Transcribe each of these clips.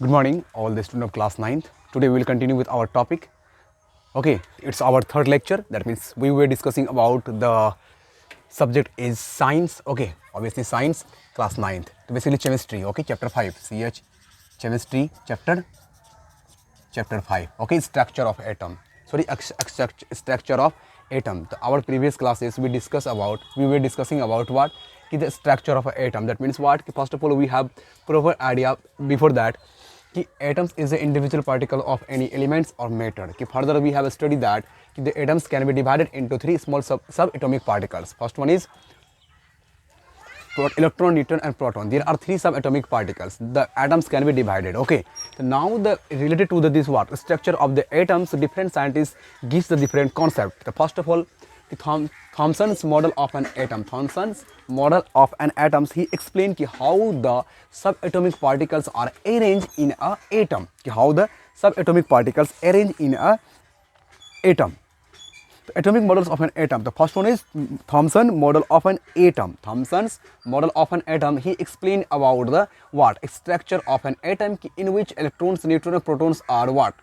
Good morning, all the students of class 9th. Today we will continue with our topic. Okay, it's our third lecture. That means we were discussing about the subject is science. Okay, obviously science, class 9th. So basically chemistry. Okay, chapter 5. CH, chemistry, chapter 5. Okay, structure of atom. Sorry, structure of atom. So our previous classes we were discussing about what? The structure of an atom. That means what? First of all, we have proper idea before that. Atoms is the individual particle of any elements or matter. Further, we have studied that the atoms can be divided into three small subatomic particles. First one is electron, neutron and proton. There are three subatomic particles. The atoms can be divided. Okay, so now related to this structure of the atoms, different scientists gives the different concept. First of all, Thomson's model of an atom. Thomson's model of an atom, he explained how the subatomic particles are arranged in a atom. How the subatomic particles arranged in a atom. Atomic models of an atom. The first one is Thomson's model of an atom. Thomson's model of an atom, he explained about the structure of an atom in which electrons, neutrons and protons are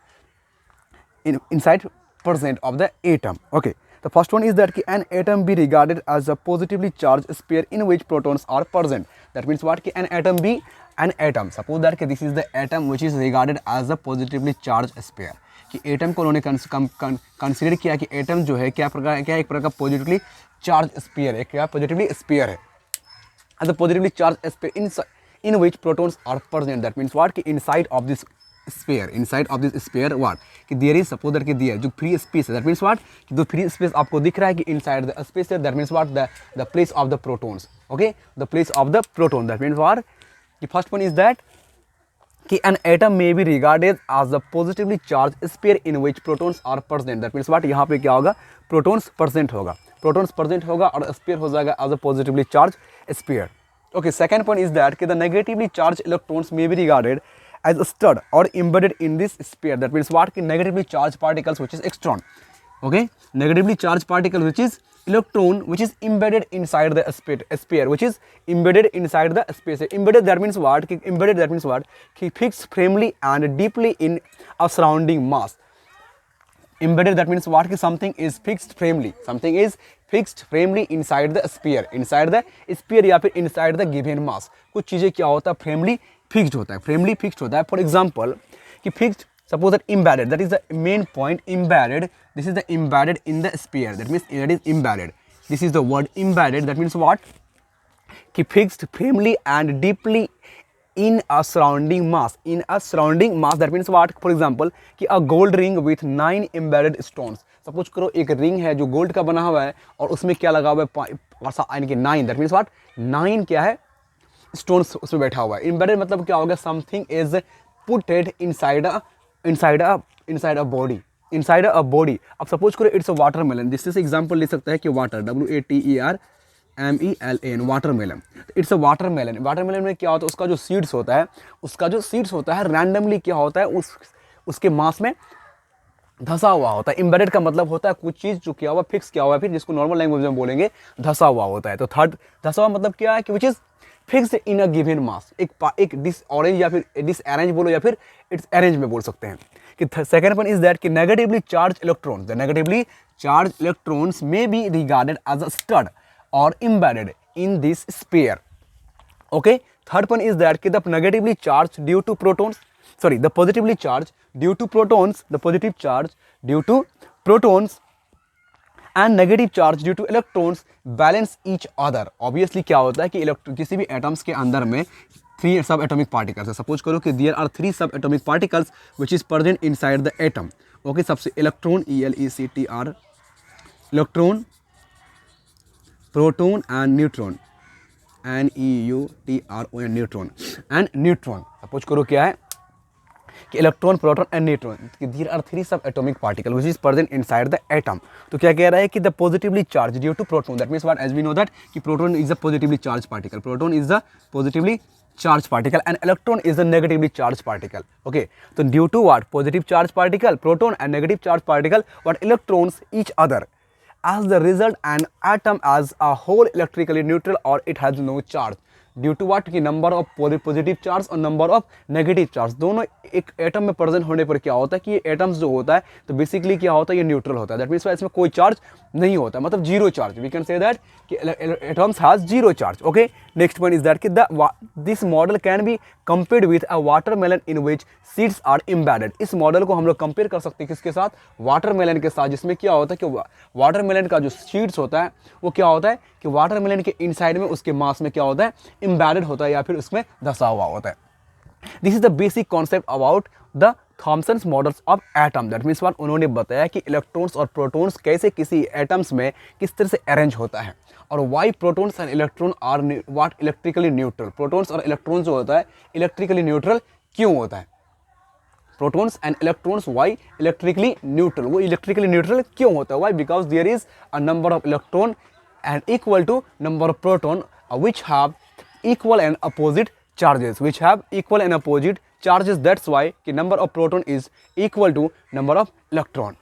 inside present of the atom. Okay. The first one is that an atom be regarded as a positively charged sphere in which protons are present. That means what? An atom be an atom. Suppose that this is the atom which is regarded as a positively charged sphere. कि atom को उन्होंने consider किया कि atom जो है क्या एक प्रकार का पॉजिटिवली चार्ज स्फीयर है, क्या पॉजिटिवली स्फीयर है, as a positively charge sphere in which protons are present. That means what कि inside of this sphere what कि देयर इज सपोज दैट कि देयर जो फ्री स्पेस है. दैट मीन्स व्हाट कि जो फ्री स्पेस आपको दिख रहा है कि इनसाइड द स्पेस है. That means what the place of the protons. Okay, the place of the proton. That means what कि फर्स्ट वन इज दैट कि an atom may be regarded as a positively charged sphere in which protons are present. That means what? यहाँ पे क्या होगा? Protons present होगा और sphere हो जाएगा as a positively charged sphere. Okay, second point is that कि the negatively charged electrons may be regarded as stirred or embedded in this sphere. That means what? कि negatively charged particles which is electron. Okay, negatively charged particle which is electron which is embedded inside the sphere, which is embedded inside the space. Embedded, that means what? Embedded, that means what? Fixed firmly and deeply in a surrounding mass. Embedded, that means what? Something is fixed firmly inside the sphere या फिर inside the given mass. कुछ चीज़ें क्या होता है? firmly fixed होता है. For example कि fixed, suppose that embedded, that is the main point. Embedded, this is the embedded in the sphere. That means that is embedded. This is the word embedded. That means what? कि fixed firmly and deeply in a surrounding mass. That means what? For example कि a gold ring with 9 embedded stones. Suppose करो एक ring है जो gold का बना हुआ है और उसमें क्या लगा हुआ है? 9. That means what? 9 क्या है? स्टोन्स उसमें बैठा हुआ है. एम्बेडेड मतलब क्या होगा? Something is putted inside a body. अब सपोज करो इट्स अ वाटरमेलन. जिससे से एग्जांपल ले सकता है कि water, WATERMELON, watermelon. It's a watermelon. Watermelon में क्या होता है? उसका जो सीड्स होता है रैंडमली क्या होता है? उसके मास में धसा हुआ होता है. एम्बेडेड का मतलब होता है कुछ चीज़ जो क्या हुआ, फिक्स क्या हुआ है, फिर जिसको नॉर्मल लैंग्वेज में बोलेंगे धसा हुआ होता है. तो थर्ड धसा हुआ मतलब क्या है कि which is fixed in a given mass. एक डिसऑरेंज या फिर डिसअरेंज बोलो या फिर इट्स अरेंज में बोल सकते हैं. कि सेकंड वन इज दैट कि negatively charge electrons, the negatively charge electrons may be regarded as a stud और embedded in this sphere. Okay, third one is that the negatively charged due to protons, the positively charged due to protons, the positive charge due to protons and negative charge due to electrons balance each other. Obviously क्या होता है कि किसी भी atoms के अंदर में 3 subatomic particles है. सपोज करो कि there are 3 subatomic particles which is present inside the atom. Okay, सबसे electron, ELECTR, electron, proton and neutron, NEUTRON, neutron and neutron. Suppose करो क्या है कि electron, proton and neutron. There are 3 subatomic particle which is present inside the atom. तो क्या कह रहा है कि the positively charge due to proton. That means what? As we know that कि proton is the positively charge particle. Proton is the positively charge particle and electron is the negatively charged particle. Okay, so due to what? Positive charge particle, proton and negative charge particle, what electrons each other. As the result, an atom as a whole electrically neutral or it has no charge. Due to what कि number of positive charge और number of negative charge दोनों एक atom में present होने पर क्या होता है कि ये एटम्स जो होता है तो बेसिकली क्या होता है, ये न्यूट्रल होता है। दैट मीन्स इसमें कोई चार्ज नहीं होता, मतलब zero charge. We can say that कि atoms has zero charge. Okay, next point is that कि this model can be compared with a watermelon in which seeds are embedded. इस model को हम लोग कंपेयर कर सकते हैं किसके साथ, वाटरमेलन के साथ, जिसमें क्या होता है कि वाटरमेलन का जो सीड्स होता है वो क्या होता है कि वाटरमेलन के इनसाइड में उसके मास में क्या होता है, एम्बेडेड होता है या फिर उसमें धसा हुआ होता है। This is the basic concept about the Thomson's models of atom. That means उन्होंने बताया कि इलेक्ट्रॉन्स और प्रोटॉन्स कैसे किसी एटम्स में किस तरह से अरेंज होता है, और why protons and electron are what electrically neutral. Protons और इलेक्ट्रॉन जो होता है इलेक्ट्रिकली न्यूट्रल क्यों होता है, protons and electrons why electrically neutral, वो इलेक्ट्रिकली न्यूट्रल क्यों होता है, why because there is a number of electron and equal to number of proton which have equal and opposite charges, which have equal and opposite charges. That's why the number of proton is equal to number of electron.